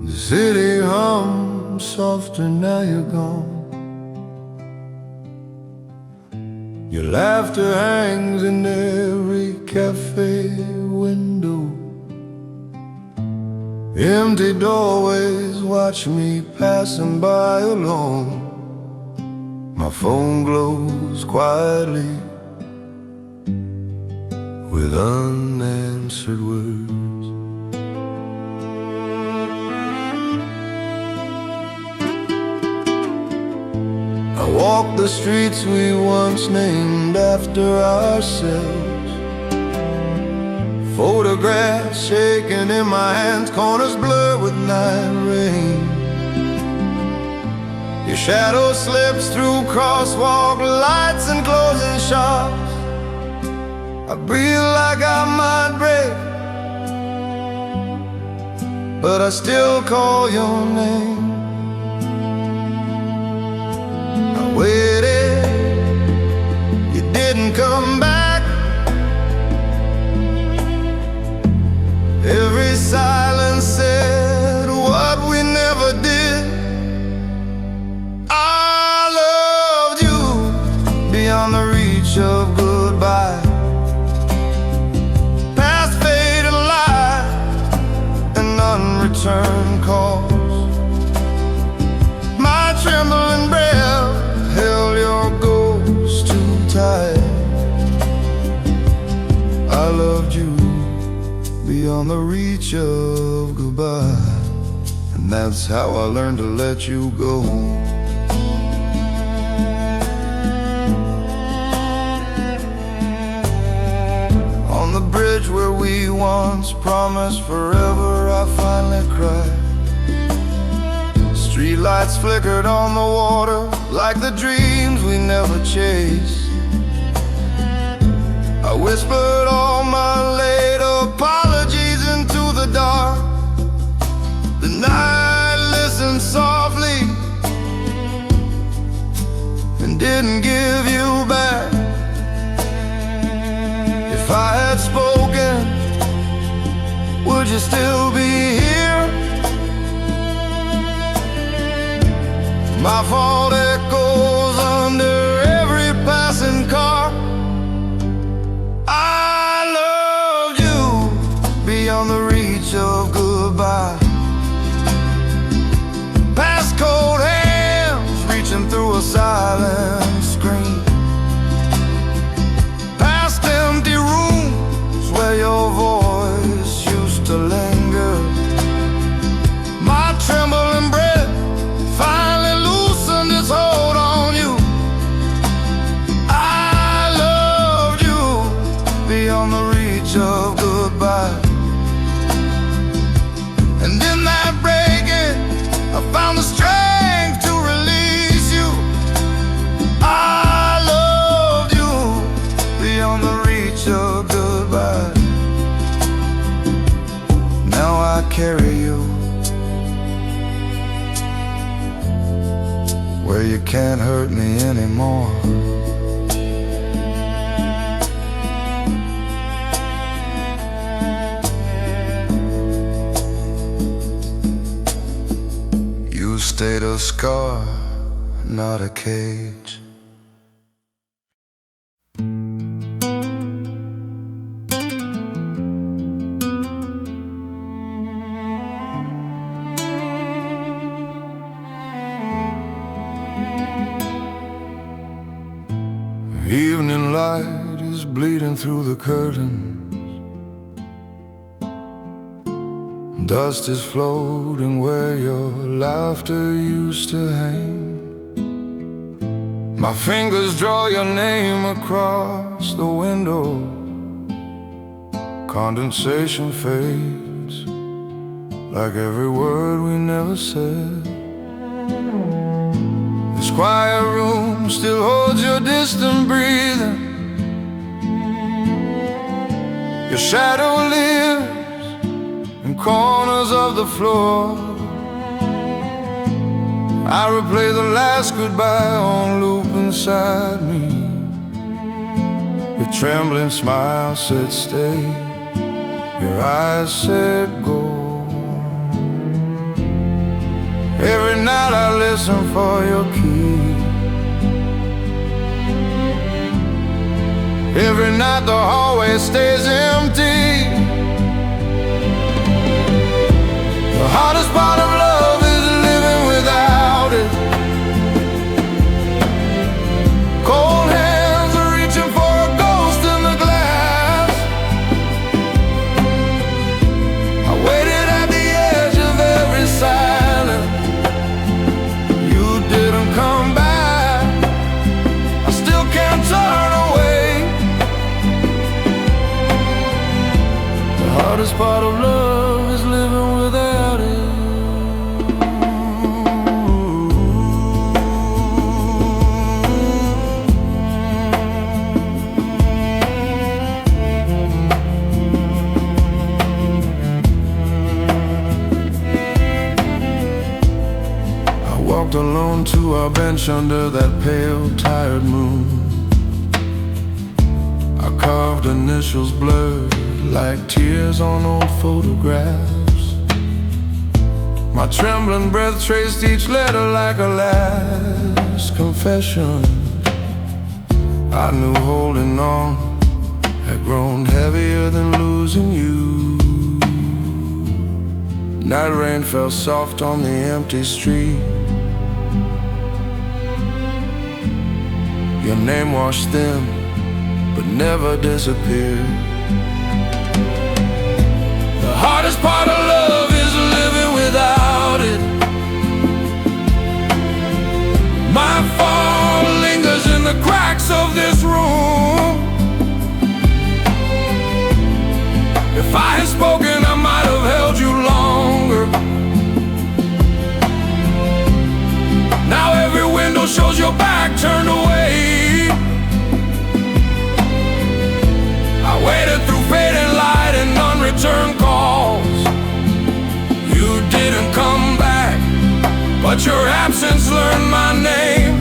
The city hums softer now you're gone. Your laughter hangs in every cafe window. Empty doorways watch me passing by alone. My phone glows quietly with unanswered words. I walk the streets we once named after ourselves. Photographs shaking in my hands, corners blurred with night rain. Your shadow slips through crosswalk lights and closing shops. I breathe like I might break, but I still call your name. I waited, you didn't come back. Every silence said what we never did. I loved you beyond the reach of goodbye. Past faded light and unreturned calls. My trembling breath held your ghost too tight. I loved you beyond the reach of goodbye, and that's how I learned to let you go. On the bridge where we once promised forever, I finally cried. Streetlights flickered on the water like the dreams we never chased. I whispered all my late apologies into the dark. The night listened softly and didn't give you back. If I had spoken, would you still be here? My fault echoes under every passing car. Beyond the reach of goodbye. Past cold hands reaching through a silent screen. Past empty rooms where your voice used to linger. My trembling breath finally loosened its hold on you. I loved you beyond the reach of goodbye. And in that breaking, I found the strength to release you. I loved you beyond the reach of goodbye. Now I carry you where you can't hurt me anymore. Stayed a scar, not a cage. Evening light is bleeding through the curtains. Dust is floating where your laughter used to hang. My fingers draw your name across the window. Condensation fades like every word we never said. This quiet room still holds your distant breathing. Your shadow lives in corners of the floor. I replay the last goodbye on loop inside me. Your trembling smile said stay, your eyes said go. listen for your key. Every night the hallway stays empty. The hardest part of love is living without it. Cold hands are reaching for a ghost in the glass. I waited at the edge of every silence. You didn't come back. I still can't turn away. The hardest part of love is living without it. I walked alone to our bench under that pale, tired moon. I carved initials blurred like tears on old photographs. My trembling breath traced each letter like a last confession. I knew holding on had grown heavier than losing you. Night rain fell soft on the empty street. Your name washed thin but never disappeared. The hardest part of love is living without it. My fall lingers in the cracks of this room. If I had spoken, I might have held you longer. Now every window shows your back turned away. I waited through fading light and unreturned calls. You didn't come back, but your absence learned my name.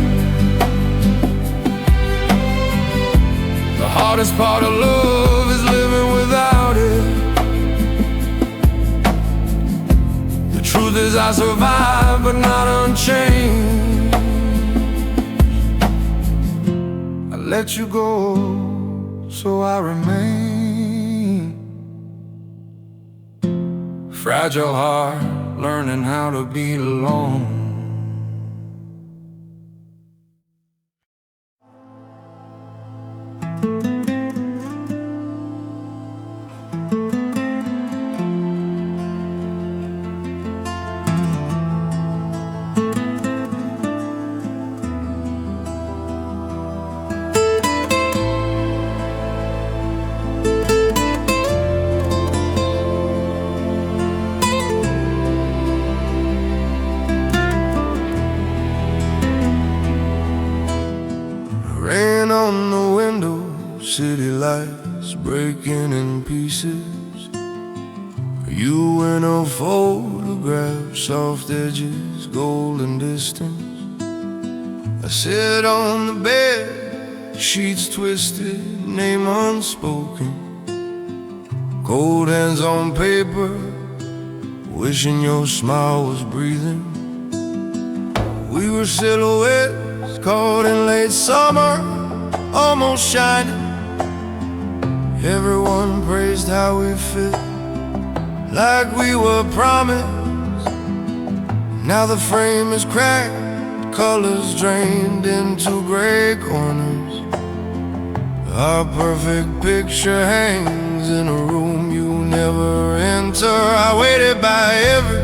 The hardest part of love is living without it. The truth is I survived, but not unchanged. I let you go, so I remain. Fragile heart, learning how to be alone. Rain on the window, city lights breaking in pieces. You in a photograph, soft edges, golden distance. I sit on the bed, sheets twisted, name unspoken. Cold hands on paper, wishing your smile was breathing. We were silhouettes caught in late summer, almost shining. Everyone praised how we fit, like we were promised. Now the frame is cracked, colors drained into gray corners. Our perfect picture hangs in a room you never enter. I waited by every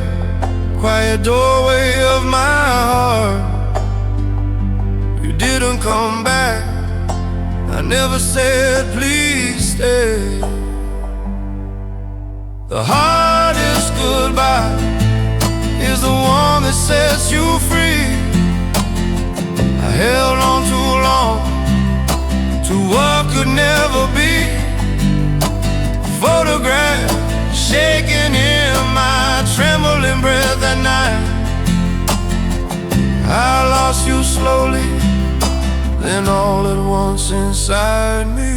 quiet doorway of my heart. You didn't come back, I never said please stay. The hardest goodbye is the one that sets you free. I held on too long to what could never be. Photograph shaking in my trembling breath at night. I lost you slowly, then all at once inside me.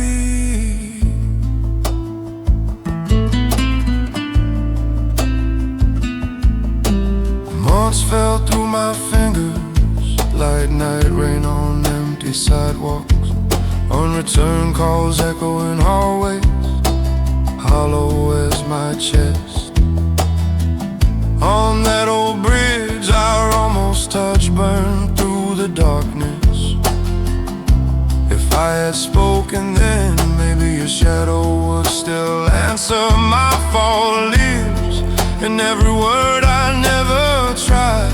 once fell through my fingers. Light night rain on empty sidewalks, unreturned calls echoing hallways. Hollow as my chest. On that old bridge I almost touched, burned through the darkness. If I had spoken then, maybe your shadow would still answer. My fall lives in every word I never tried.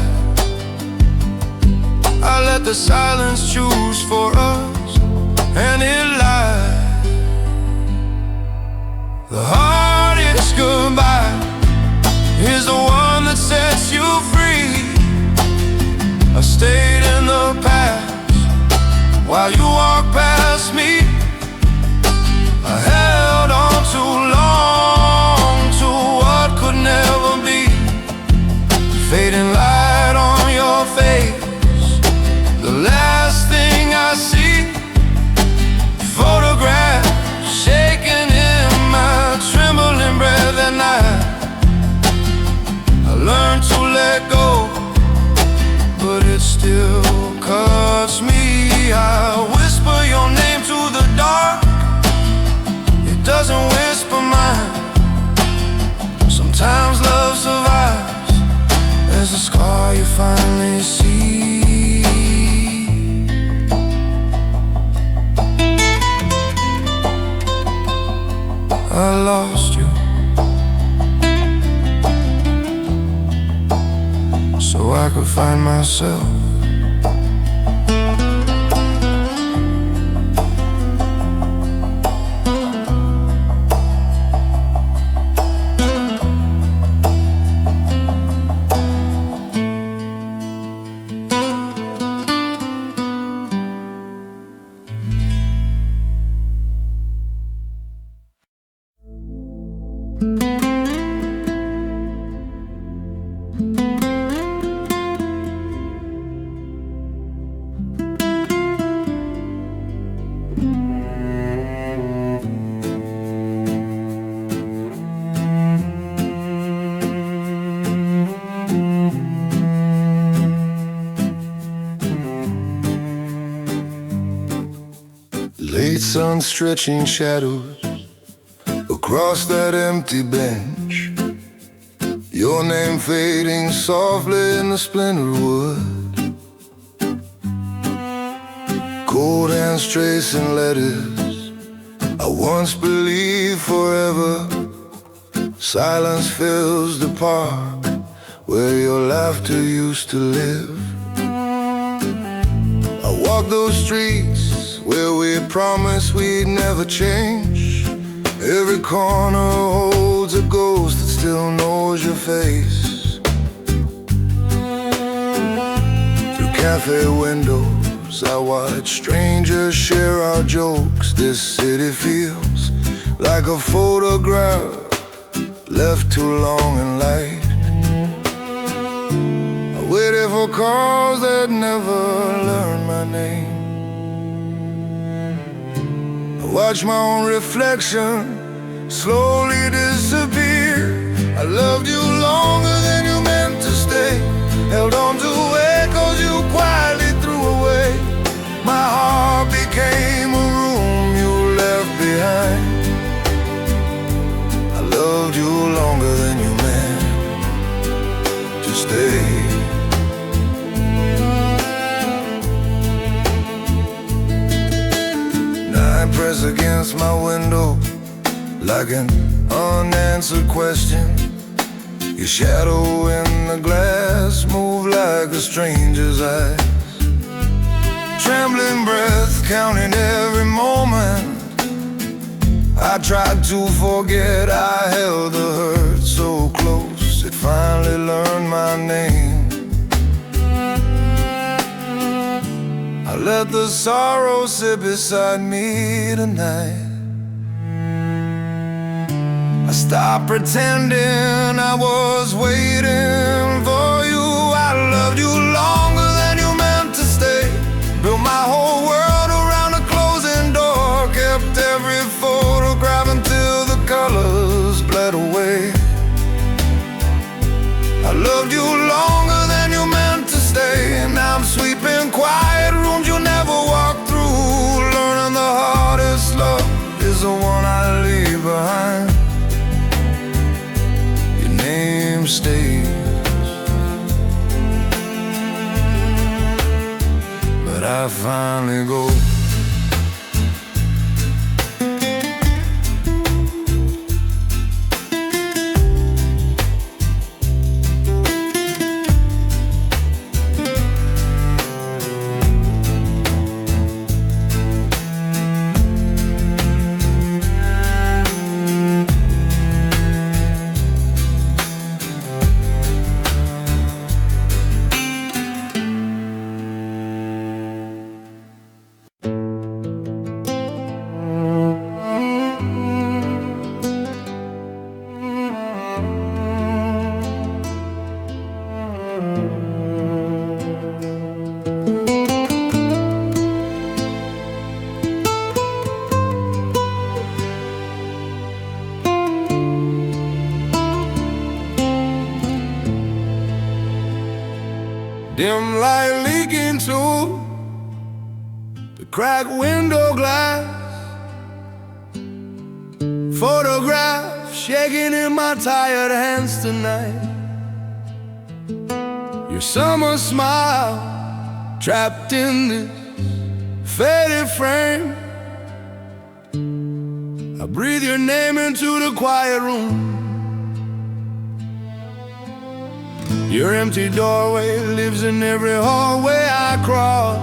I let the silence choose for us, and it lied. The hardest goodbye is the one that sets you free. I stayed in the past while you walked past me. I held on too long to what could never be. Fading light on your face, the last thing I see. Photograph shaking in my trembling breath at night. I learned to let go, but it still cuts me. I whisper your name to the dark, it doesn't whisper mine. Sometimes love survives as a scar you finally see. I lost you, so I could find myself. Late sun stretching shadows across that empty bench. Your name fading softly in the splintered wood. Cold hands tracing letters I once believed forever. Silence fills the park where your laughter used to live. I walk those streets where we promised we'd never change. Every corner holds a ghost that still knows your face. Through cafe windows I watch strangers share our jokes. This city feels like a photograph left too long in light. I waited for calls that never learned my name. Watch my own reflection slowly disappear. I loved you longer than you meant to stay. Held on to echoes you quietly threw away. My heart became a room you left behind. I loved you longer than you meant to stay. I press against my window like an unanswered question. Your shadow in the glass move like a stranger's eyes. Trembling breath, counting every moment. I tried to forget, I held the hurt so close. It finally learned my name. I let the sorrow sit beside me tonight. I stopped pretending I was waiting for you. I loved you longer than you meant to stay. Built my whole world around a closing door. Kept every photograph until the colors bled away. I loved you longer than I finally go. Dim light leaking through the cracked window glass, photograph shaking in my tired hands tonight. Your summer smile trapped in this faded frame. I breathe your name into the quiet room. Your empty doorway lives in every hallway I cross.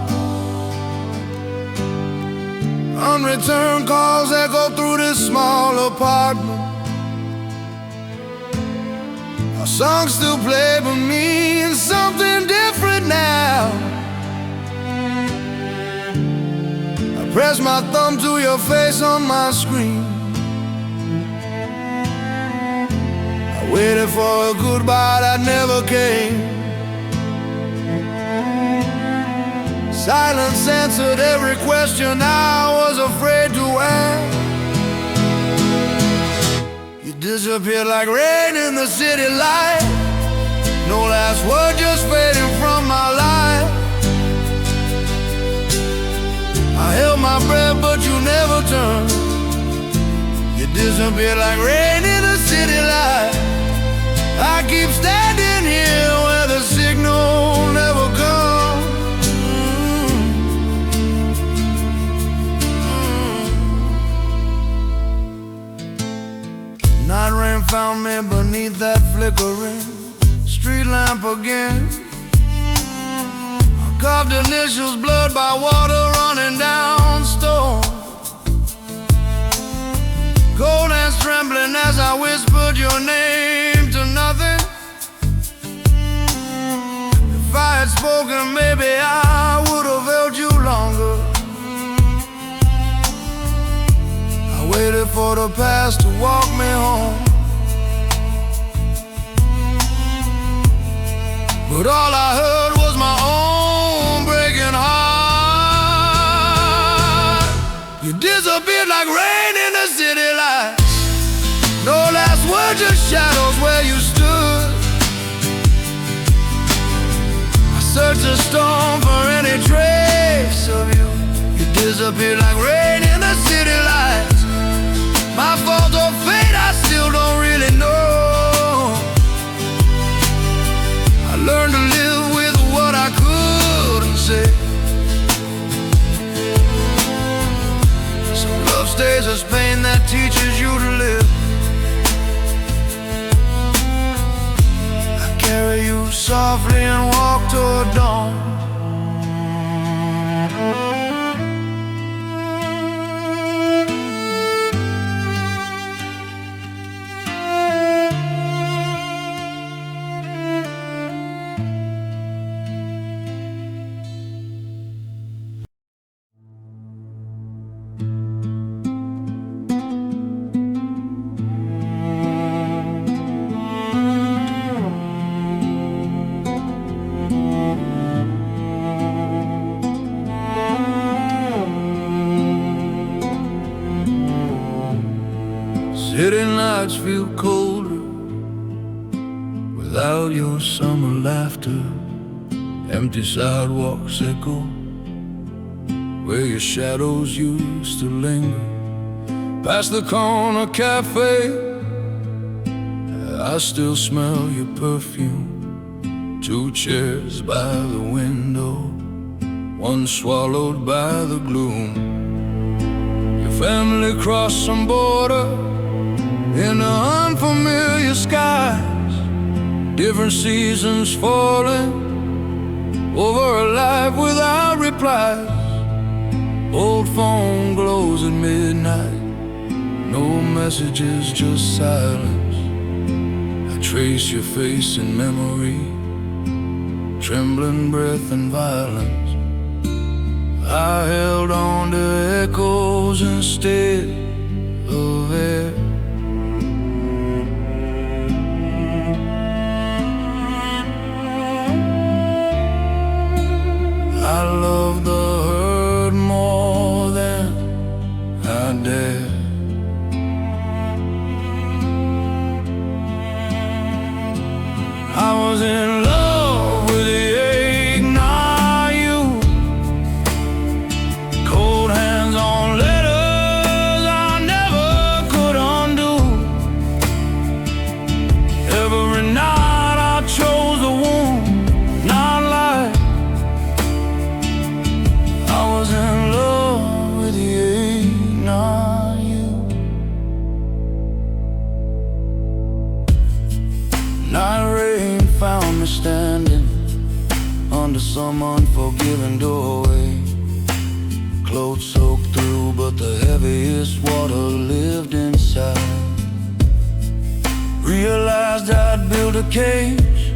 Unreturned calls echo through this small apartment. Our songs still play, but mean something different now. I press my thumb to your face on my screen. Waited for a goodbye that never came. Silence answered every question I was afraid to ask. You disappeared like rain in the city light. No last word, just fading from my life. I held my breath, but you never turned. You disappeared like rain in the city light. I keep standing here where the signal never comes. Night rain found me beneath that flickering street lamp again. I carved initials, blood by water running down stone. Cold hands trembling as I whispered your name to nothing. If I had spoken, maybe I would have held you longer. I waited for the past to walk me home, but all I heard was my own breaking heart. You disappeared like rain in the city lights. No last words, just shadows where you stood. I searched the storm for any trace of you. You disappeared like rain in the city lights. My fault or fate, I still don't really know. I learned to live with what I couldn't say. Some love stays as pain that teaches you to live. Carry you softly and walk toward dawn. City nights feel colder without your summer laughter. Empty sidewalks echo where your shadows used to linger. Past the corner cafe, I still smell your perfume. 2 chairs by the window, one swallowed by the gloom. Your family crossed some border in unfamiliar skies, different seasons falling over a life without replies. Old phone glows at midnight, no messages, just silence. I trace your face in memory, trembling breath and violence. I held on to echoes instead of air. I love the herd more than I dare. I was in love with the ache, not you. Cold hands on letters I never could undo. Every night I chose the wound, not life. I was in love with the ache, not you. Night rain found me standing under some unforgiving doorway. Clothes soaked through, but the heaviest water lived inside. Realized I'd built a cage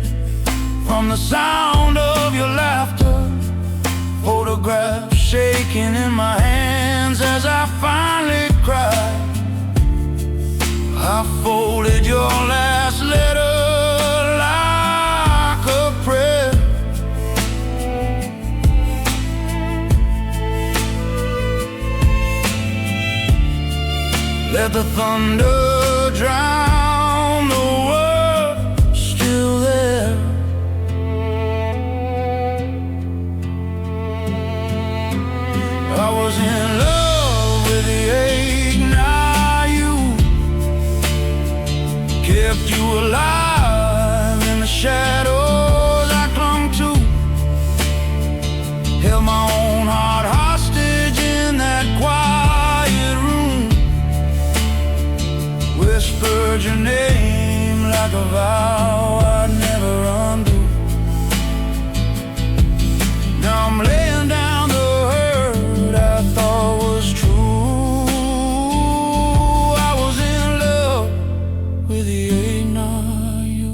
from the sound of your laughter. Photographs shaking in my hands as I finally cried. I folded your last letter like a prayer. Let the thunder drown the world still there. I was in love with the ache, not you. Kept you alive in the shadows I clung to. Held my own heart hostage in that quiet room. Whispered your name like a vow I'd never undo. Now I'm laying down the hurt I thought was true. I was in love with the ache, not you.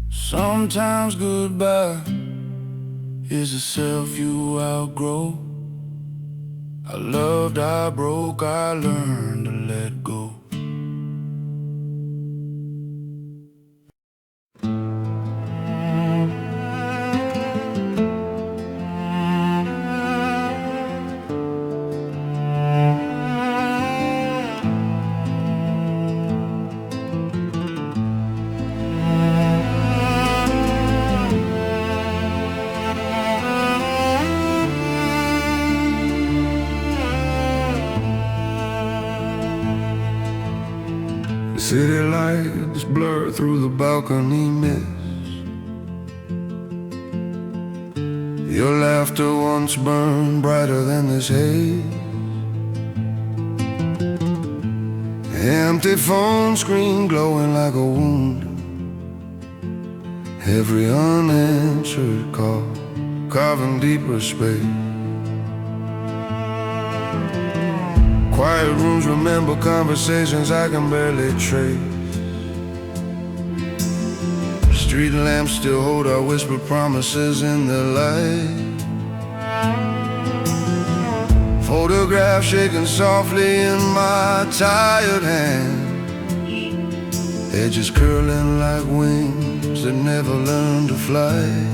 Sometimes goodbye is a self you outgrow. I loved, I broke, I learned to let go. City lights blur through the balcony mist. Your laughter once burned brighter than this haze. Empty phone screen glowing like a wound. Every unanswered call carving deeper space. Quiet rooms remember conversations I can barely trace. Street lamps still hold our whispered promises in the light. Photographs shaking softly in my tired hands. Edges curling like wings that never learned to fly.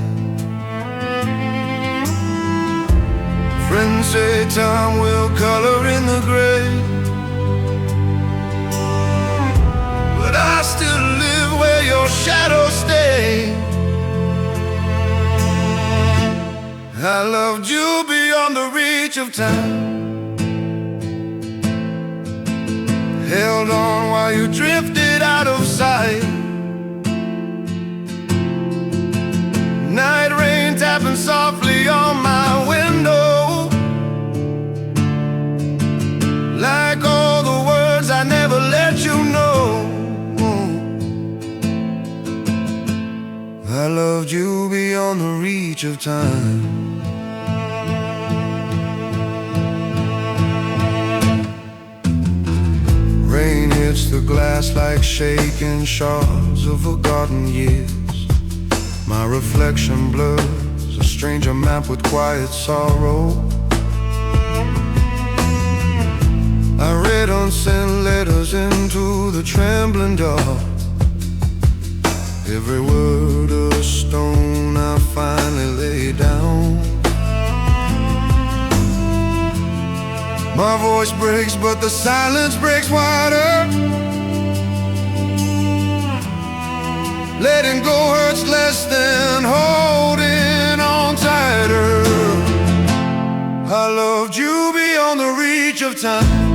Friends say time will color in the gray, but I still live where your shadows stay. I loved you beyond the reach of time, held on while you drifted out of sight. Night rain I loved you beyond the reach of time. Rain hits the glass like shaking shards of forgotten years. My reflection blurs a stranger map with quiet sorrow. I read unsent letters into the trembling dark. Every word a stone I finally lay down. My voice breaks, but the silence breaks wider. Letting go hurts less than holding on tighter. I loved you beyond the reach of time.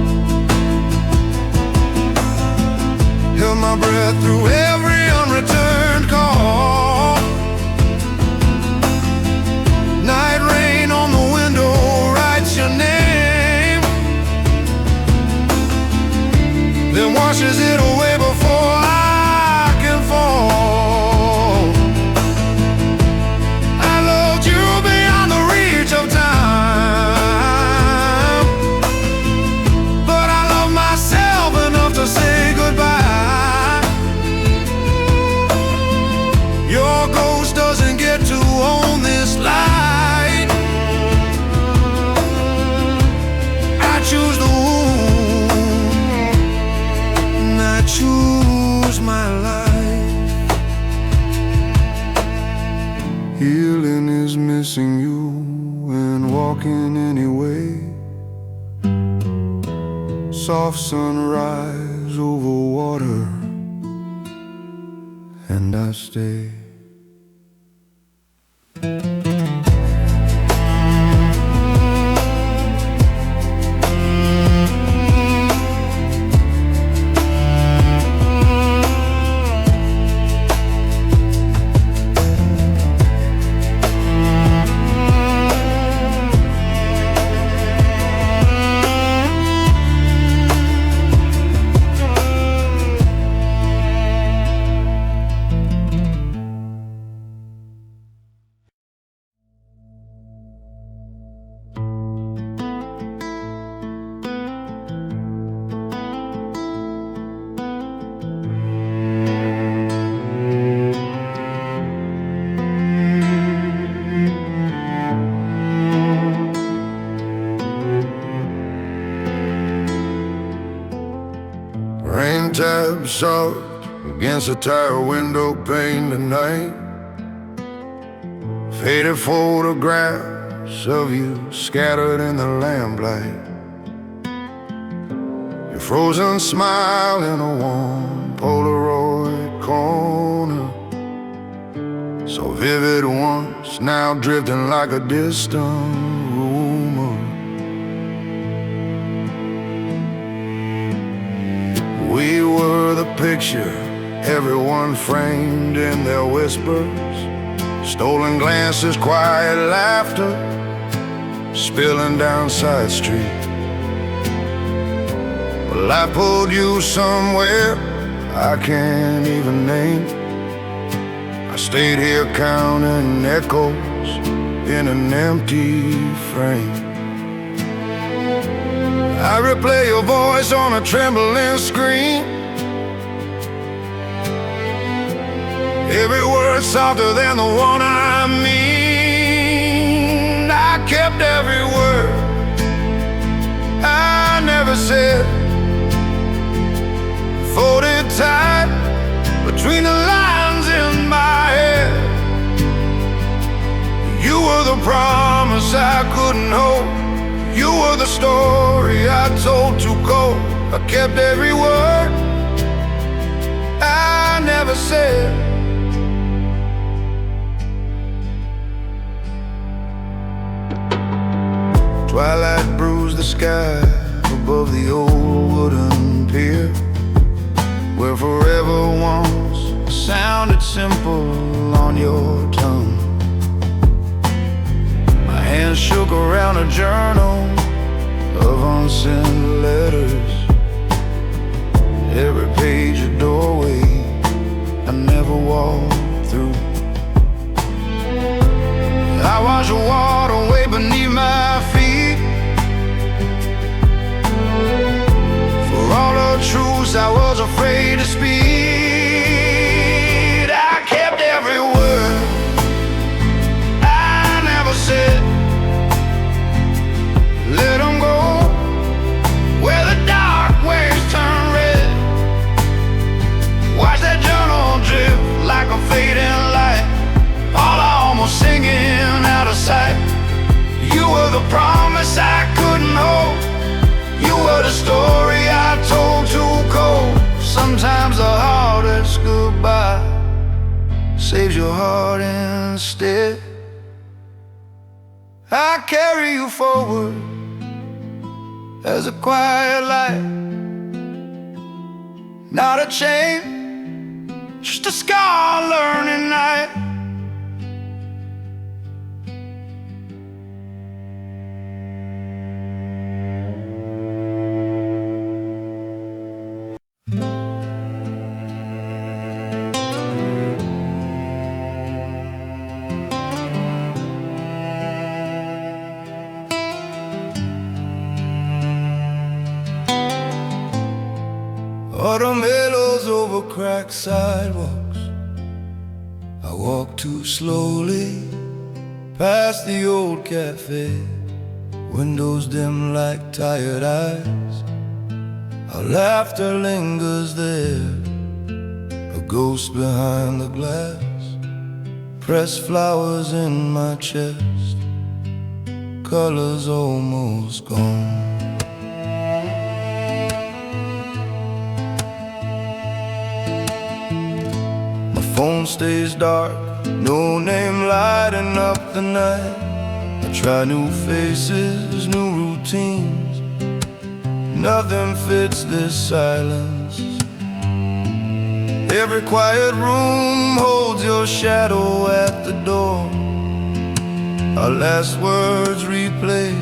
Held my breath through every unreturned call. Night rain on the window writes your name, then washes it away before I can fall. I loved you beyond the reach of time, but I love myself enough to say goodbye. Your ghost doesn't get to own this light. I choose the wound, and I choose my life. Healing is missing you and walking anyway. Soft sunrise over water, and I stay. Rain taps soft against the tire window pane tonight. Faded photographs of you scattered in the lamplight. Your frozen smile in a warm Polaroid corner, so vivid once, now drifting like a distant rumor. We were the picture everyone framed in their whispers. Stolen glances, quiet laughter, spilling down side street. But life pulled you somewhere I can't even name. I stayed here counting echoes in an empty frame. I replay your voice on a trembling screen. Every word softer than the one I mean. I kept every word I never said, folded tight between the lines in my head. You were the promise I couldn't hold. You were the story I told to go. I kept every word I never said. Twilight bruised the sky above the old wooden pier, where forever once sounded simple on your tongue. My hands shook around a journal of unsent letters. Every page a doorway I never walked through. afraid to speak. I kept every word I never said. Let them go where the dark waves turn red. Watch that journal drift like a fading light, all almost singing out of sight. You were the promise I couldn't hold. You were the story I told too cold. Sometimes the hardest goodbye saves your heart instead. I carry you forward as a quiet light, not a chain, just a scar learning night. Autumn halos over cracked sidewalks. I walk too slowly past the old cafe, windows dim like tired eyes. Our laughter lingers there, a ghost behind the glass. Pressed flowers in my chest, colors almost gone. Phone stays dark, no name lighting up the night. I try new faces, new routines. Nothing fits this silence. Every quiet room holds your shadow at the door. Our last words replay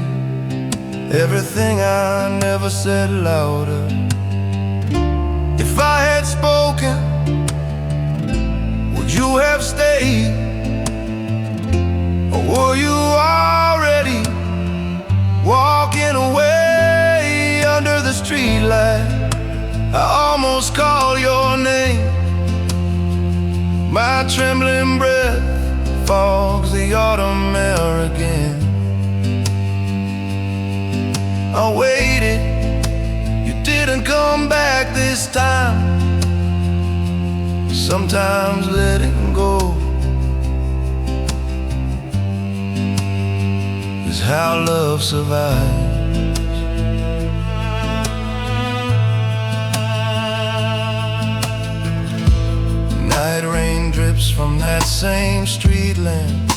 everything I never said louder. If I had spoken, would you have stayed? Or were you already walking away under the streetlight? I almost call your name. My trembling breath fogs the autumn air again. I waited, you didn't come back this time. Sometimes letting go is how love survives. Night rain drips from that same street lamp,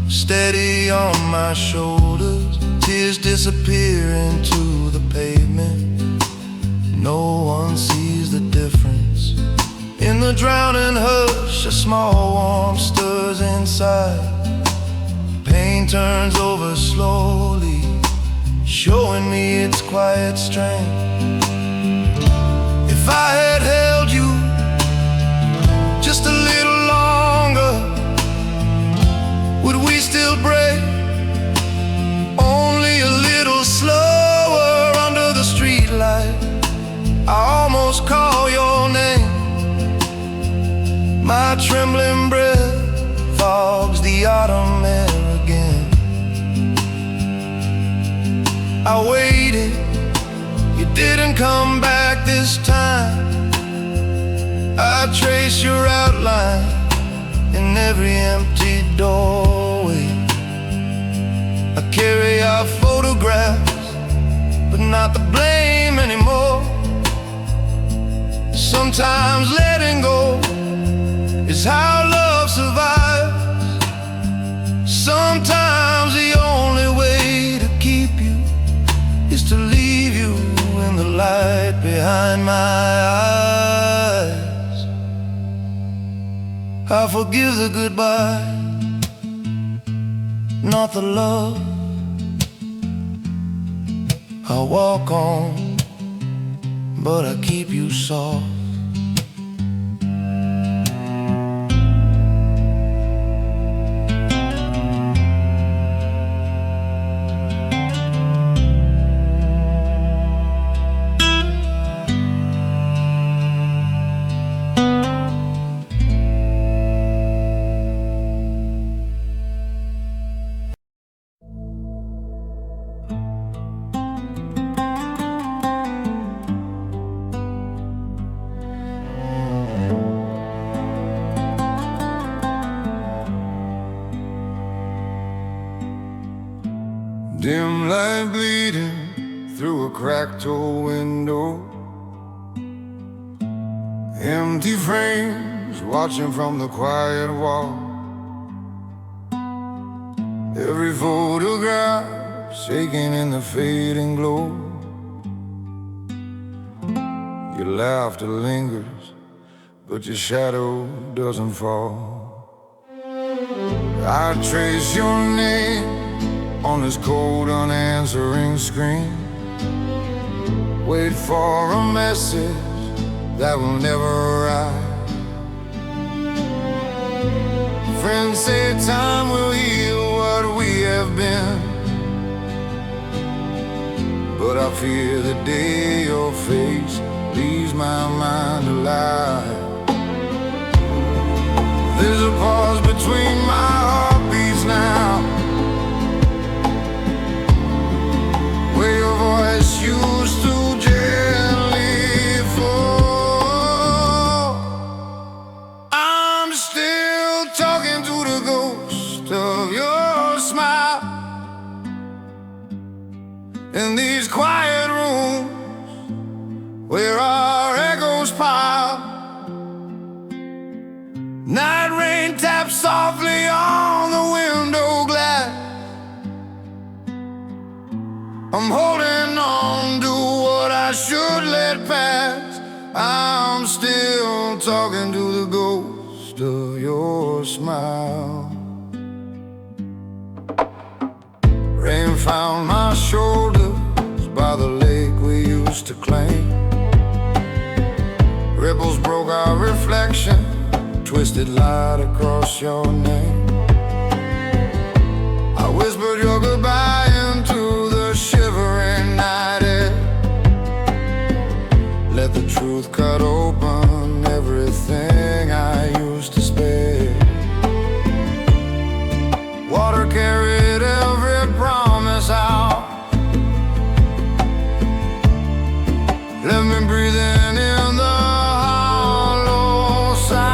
steady on my shoulders. Tears disappear into the pavement. No one sees the difference. In the drowning hush, a small warmth stirs inside. Pain turns over slowly, showing me its quiet strength. If I had held you just a little longer, would we still break? Only a little slower under the streetlight. I almost call your name. My trembling breath fogs the autumn air again. I waited, you didn't come back this time. I trace your outline in every empty doorway. I carry our photographs, but not the blame anymore. Sometimes letting go is how love survives. Sometimes the only way to keep you is to leave you in the light behind my eyes. I forgive the goodbye, not the love. I walk on, but I keep you soft. Dim light bleeding through a cracked old window, empty frames watching from the quiet wall. Every photograph shaking in the fading glow. Your laughter lingers, but your shadow doesn't fall. I trace your name on this cold unanswering screen. Wait for a message that will never arrive. Friends say time will heal what we have been, but I fear the day your face leaves my mind alive. There's a pause between my heartbeats now, where your voice used to gently fall. I'm still talking to the ghost of your smile in these quiet rooms where our echoes pile. Night rain taps softly on the window glass. I'm holding on to what I should let pass. I'm still talking to the ghost of your smile. Rain found my shoulders by the lake we used to claim. Ripples broke our reflection, twisted light across your name. I whispered your goodbye into the shivering night air. Let the truth cut open everything I used to spare. Water carried every promise out. Let me breathe in the hollow sound.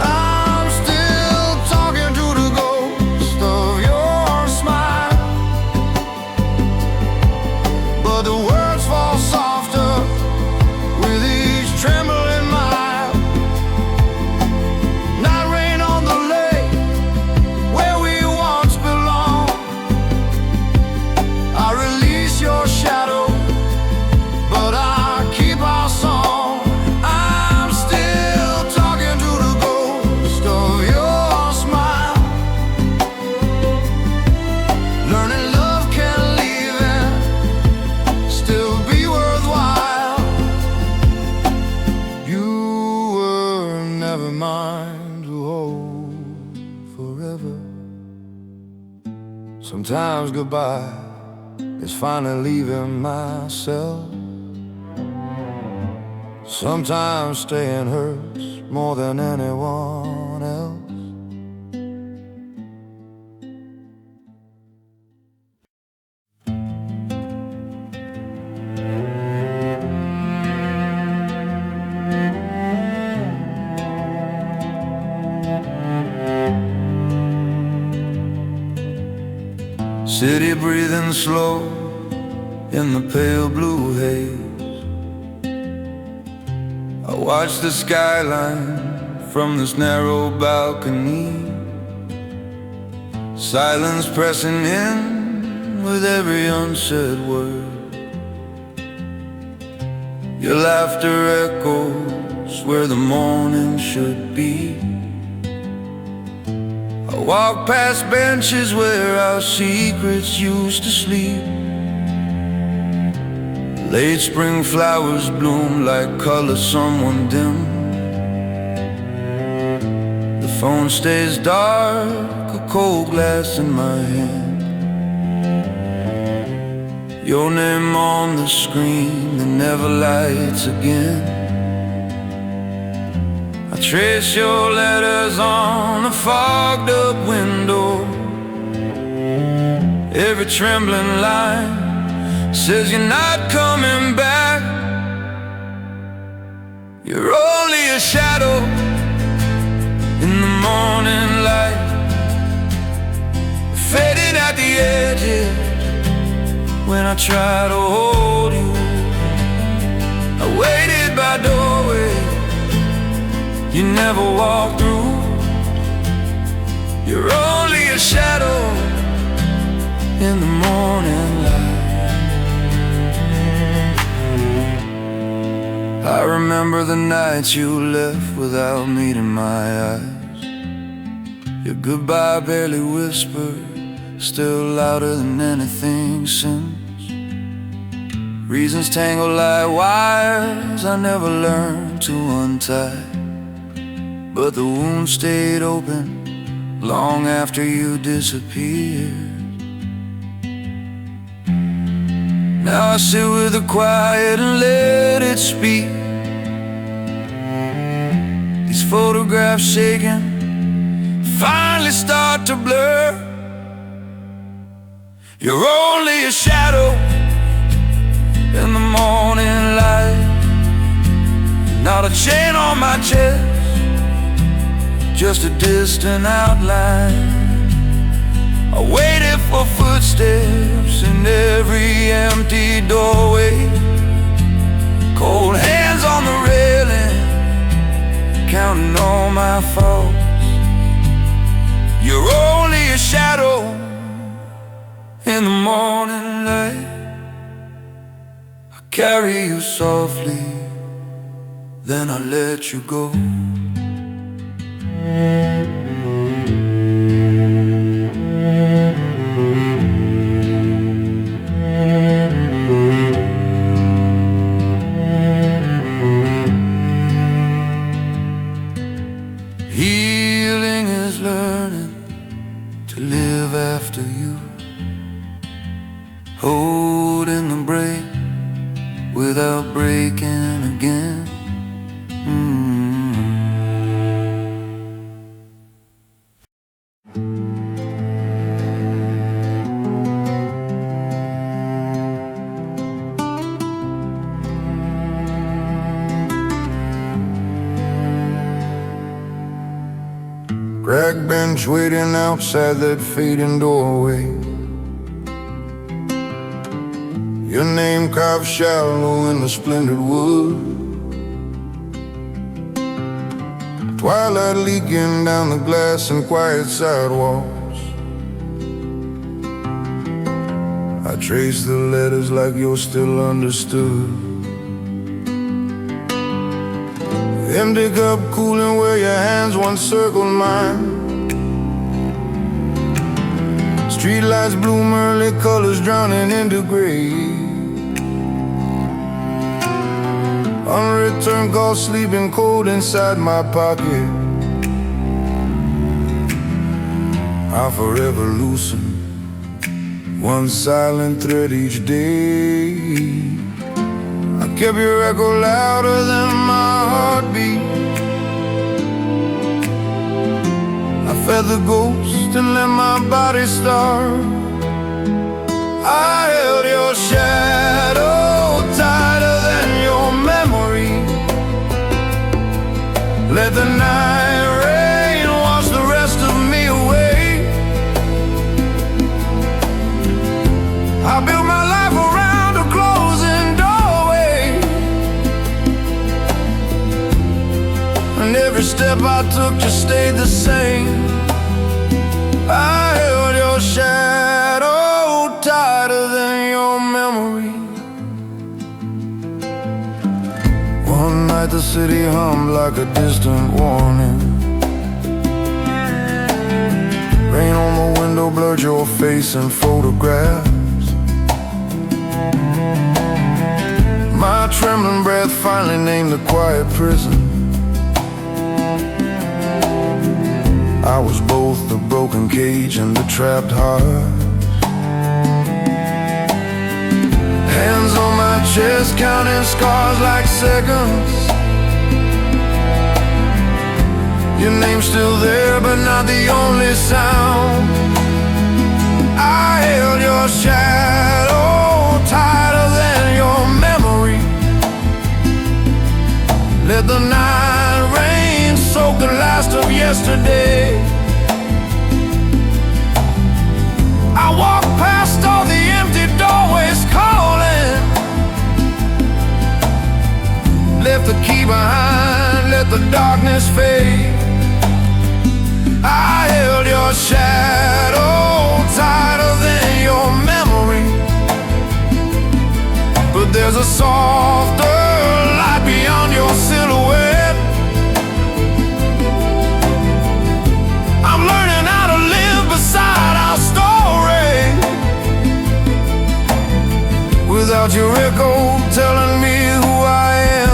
I'm still talking to the ghost of your smile, but the words fall softer with each trembling mile. Night rain on the lake where we once belonged. I release your shadow, but I keep our song. I'm still talking to the ghost of your smile, learning love can leave and still be worthwhile. You were never mine to hold forever. Sometimes goodbye is finally leaving myself. Sometimes staying hurts more than anyone else. City breathing slow in the pale blue haze. I watch the skyline from this narrow balcony. Silence pressing in with every unsaid word. Your laughter echoes where the morning should be. I walk past benches where our secrets used to sleep. Late spring flowers bloom like color someone dimmed. The phone stays dark, a cold glass in my hand. Your name on the screen that never lights again. I trace your letters on a fogged up window. Every trembling line says you're not coming back. You're only a shadow in the morning light. edges when I try to hold you. I waited by doorways you never walked through. You're only a shadow in the morning light. I remember the nights you left without meeting my eyes. Your goodbye barely whispered, still louder than anything since. Reasons tangle like wires I never learned to untie, but the wound stayed open long after you disappeared. Now I sit with the quiet and let it speak. These photographs shaking finally start to blur. You're only a shadow in the morning light, not a chain on my chest, just a distant outline. I waited for footsteps in every empty doorway, cold hands on the railing, counting all my faults. You're only a shadow in the morning light. I carry you softly, then I let you go. Healing is learning to live after you, holding the break without breaking again. Crack bench waiting outside that fading doorway, your name carved shallow in the splendid wood, twilight leaking down the glass and quiet sidewalks. I trace the letters like you're still understood. Empty cup cooling where your hands once circled mine. Streetlights bloom early, colors drowning into gray. Unreturned calls sleeping cold inside my pocket. I'll forever loosen one silent thread each day. I kept your echo louder than my heartbeat. I fed the ghost and let my body starve. I held your shadow tighter than your memory. Let the night rain wash the rest of me away. I built my life around a closing doorway, and every step I took just stayed the same. I held your shadow tighter than your memory. One night the city hummed like a distant warning. Rain on the window blurred your face in photographs. My trembling breath finally named the quiet prison. I was both the broken cage and the trapped heart. Hands on my chest, counting scars like seconds. Your name's still there, but not the only sound. I held your shadow tighter than your memory. Let the night rain soak the last of yesterday. I walked leave behind, let the darkness fade. I held your shadow tighter than your memory, but there's a softer light beyond your silhouette. I'm learning how to live beside our story, without your echo telling me who I am.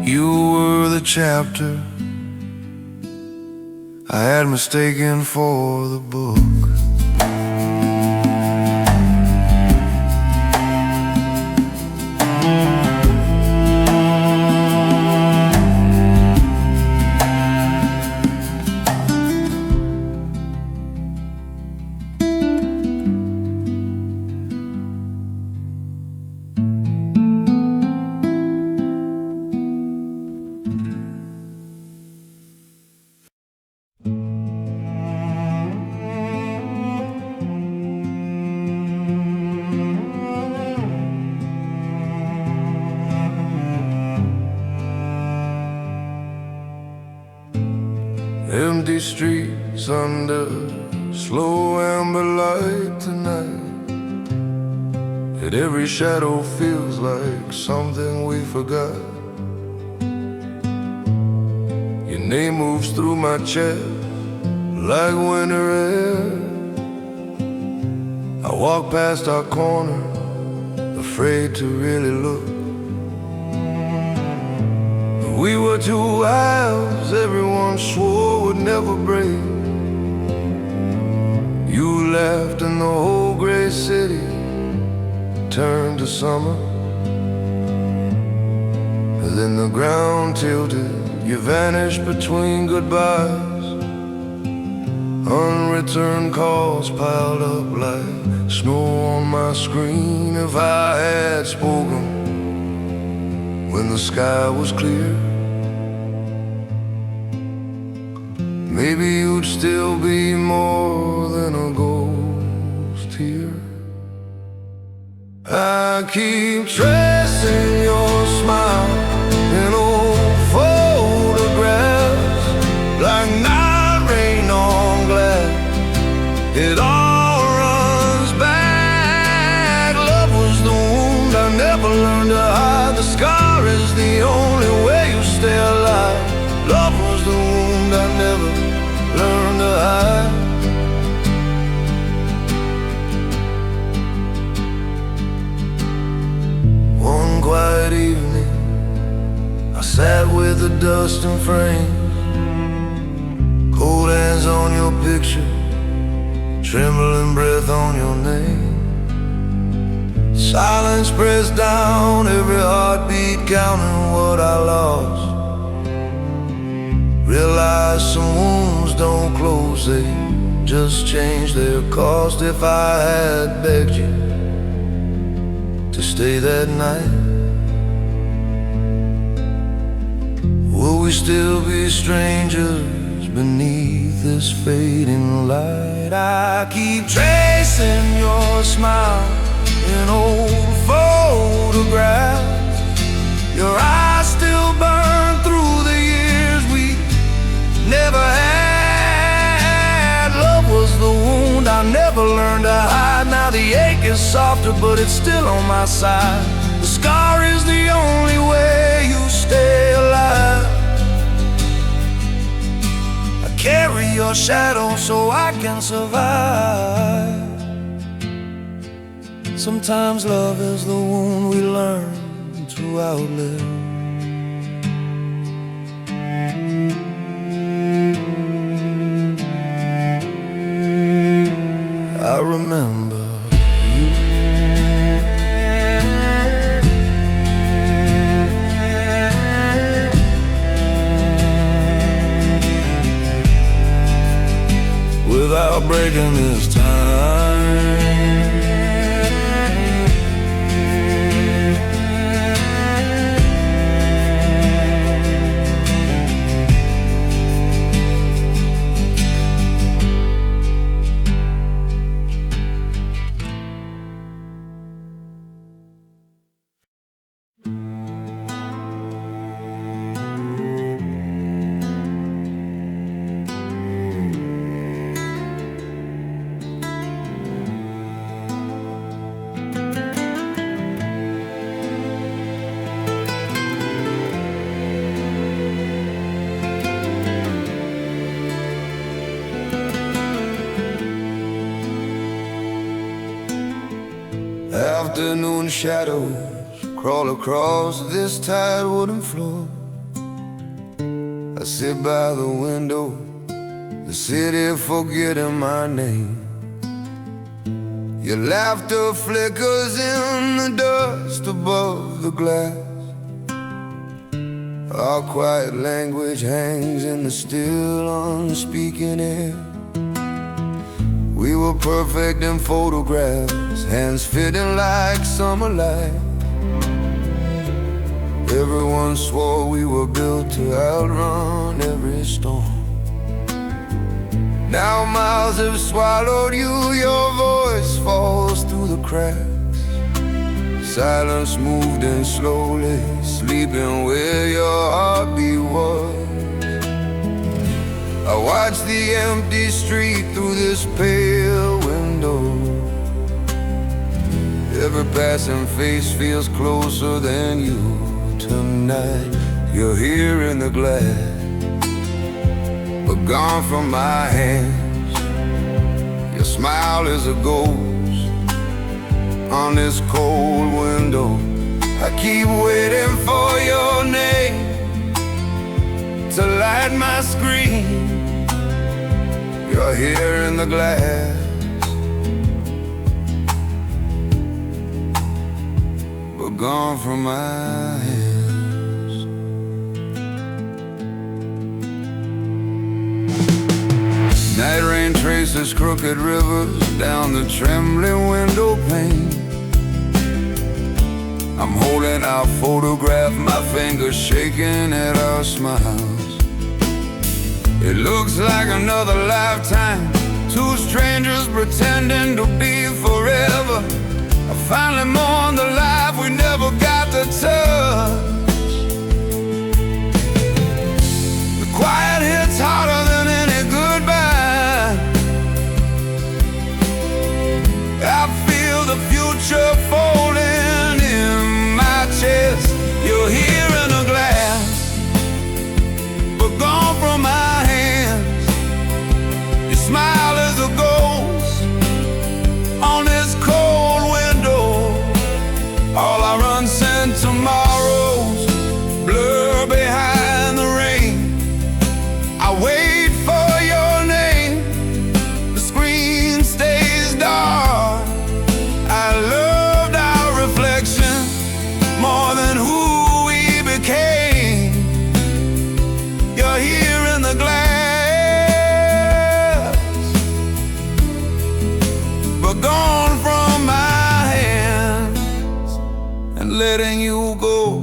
You were the chapter I had mistaken for the book. Empty streets under slow amber light tonight, and every shadow feels like something we forgot. Your name moves through my chest like winter air. I walk past our corner, afraid to really look. We were two halves everyone swore would never break. You left and the whole gray city turned to summer. Then the ground tilted, you vanished between goodbyes. Unreturned calls piled up like snow on my screen. If I had spoken when the sky was clear, maybe you'd still be more than a ghost here. I keep tracing your smile in old photographs, like night rain on glass. It all runs back. Love was the wound I never learned to hide. The scar is the only way you stay alive. Love was the wound I never learned to hide. One quiet evening, I sat with the dust and frames, cold hands on your picture, trembling breath on your name. Silence pressed down every heartbeat, counting what I lost. Realize some wounds don't close, they just change their cost. If I had begged you to stay that night, will we still be strangers beneath this fading light? I keep tracing your smile in old photographs. Your eyes still burn through the years we never had. Love was the wound I never learned to hide. Now the ache is softer, but it's still on my side. The scar is the only way you stay alive. I carry your shadow so I can survive. Sometimes love is the wound we learn to outlive. I remember you. Without breaking this time, afternoon shadows crawl across this tired wooden floor. I sit by the window, the city forgetting my name. Your laughter flickers in the dust above the glass. Our quiet language hangs in the still unspeaking air. We were perfect in photographs, hands fitting like summer light. Everyone swore we were built to outrun every storm. Now miles have swallowed you, your voice falls through the cracks. Silence moved in slowly, sleeping where your heartbeat was. I watch the empty street through this pale window. Every passing face feels closer than you tonight. You're here in the glass, but gone from my hands. Your smile is a ghost on this cold window. I keep waiting for your name to light my screen. You're here in the glass, but gone from my hands. Night rain traces crooked rivers down the trembling window pane. I'm holding our photograph, my fingers shaking at our smiles. It looks like another lifetime, two strangers pretending to be forever. I finally mourn the life we never got to touch. The quiet hits harder than any goodbye. I feel the future folding in my chest. You're here in a glass, but gone from my hands. Your smile is a ghost on this cold window. All our unsent tomorrows blur behind the rain. I wait for your name, the screen stays dark. I loved our reflection more than who we became. You're here in the glass, but gone from my hands. And letting you go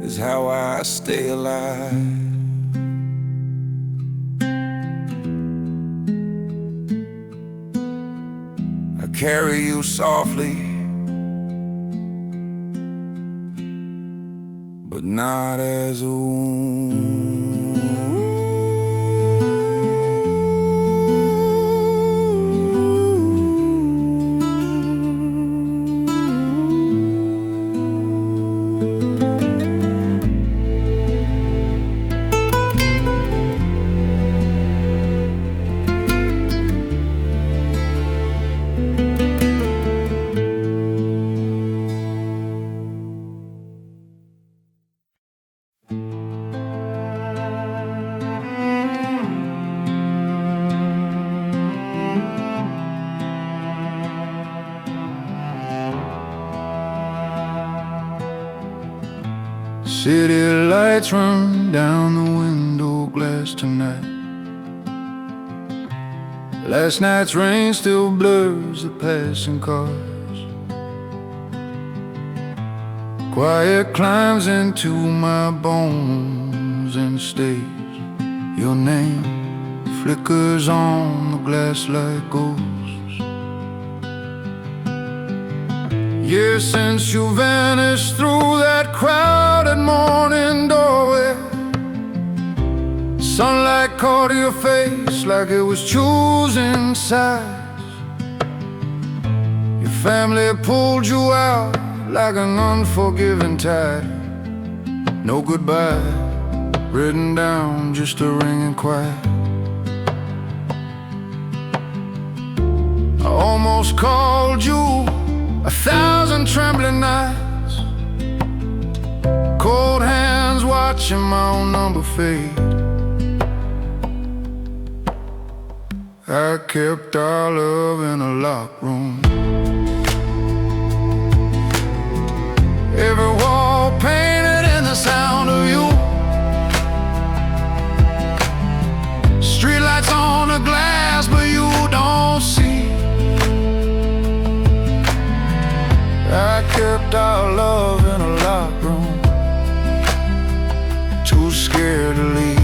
is how I stay alive. I carry you softly, but not as a wound. City lights run down the window glass tonight. Last night's rain still blurs the passing cars. Quiet climbs into my bones and stays. Your name flickers on the glass like ghosts. Years since you vanished through that crowded morning doorway. Sunlight caught your face like it was choosing sides. Your family pulled you out like an unforgiving tide. No goodbye written down, just a ringing quiet. I almost called you, 1,000 trembling nights, cold hands watching my own number fade. I kept our love in a locked room. Every wall painted in the sound of you. Streetlights on the glass, but you don't see. I kept our love in a locked room, too scared to leave.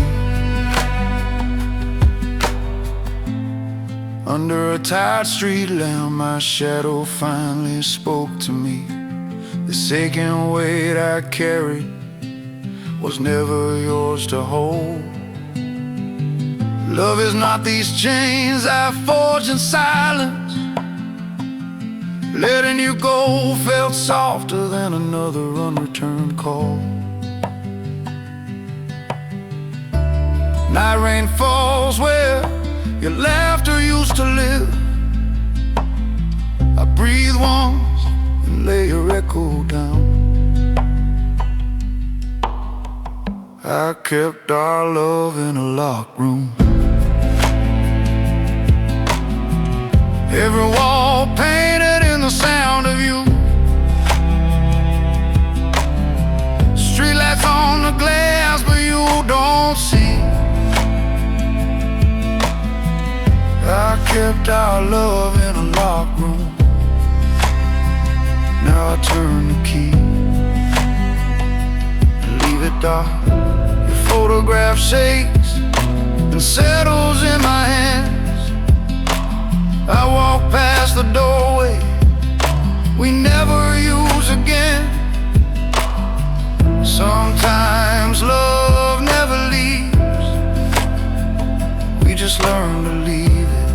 Under a tired street lamp, my shadow finally spoke to me. This aching weight I carried was never yours to hold. Love is not these chains I forged in silence. Letting you go felt softer than another unreturned call. Night rain falls where your laughter used to live. I breathe once and lay your echo down. I kept our love in a locked room. Every wall painted in the sound of you. Streetlights on the glass, but you don't see. I kept our love in a locked room. Now I turn the key and leave it dark. Your photograph shakes and settles in my hands. I walk past the doorway we never use again. Sometimes love never leaves. We just learn to leave it.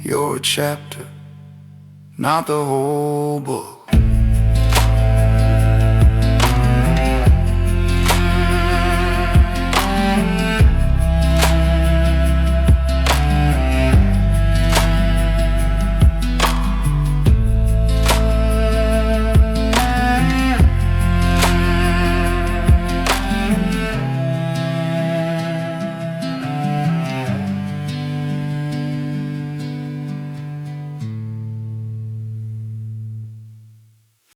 You're a chapter, not the whole book.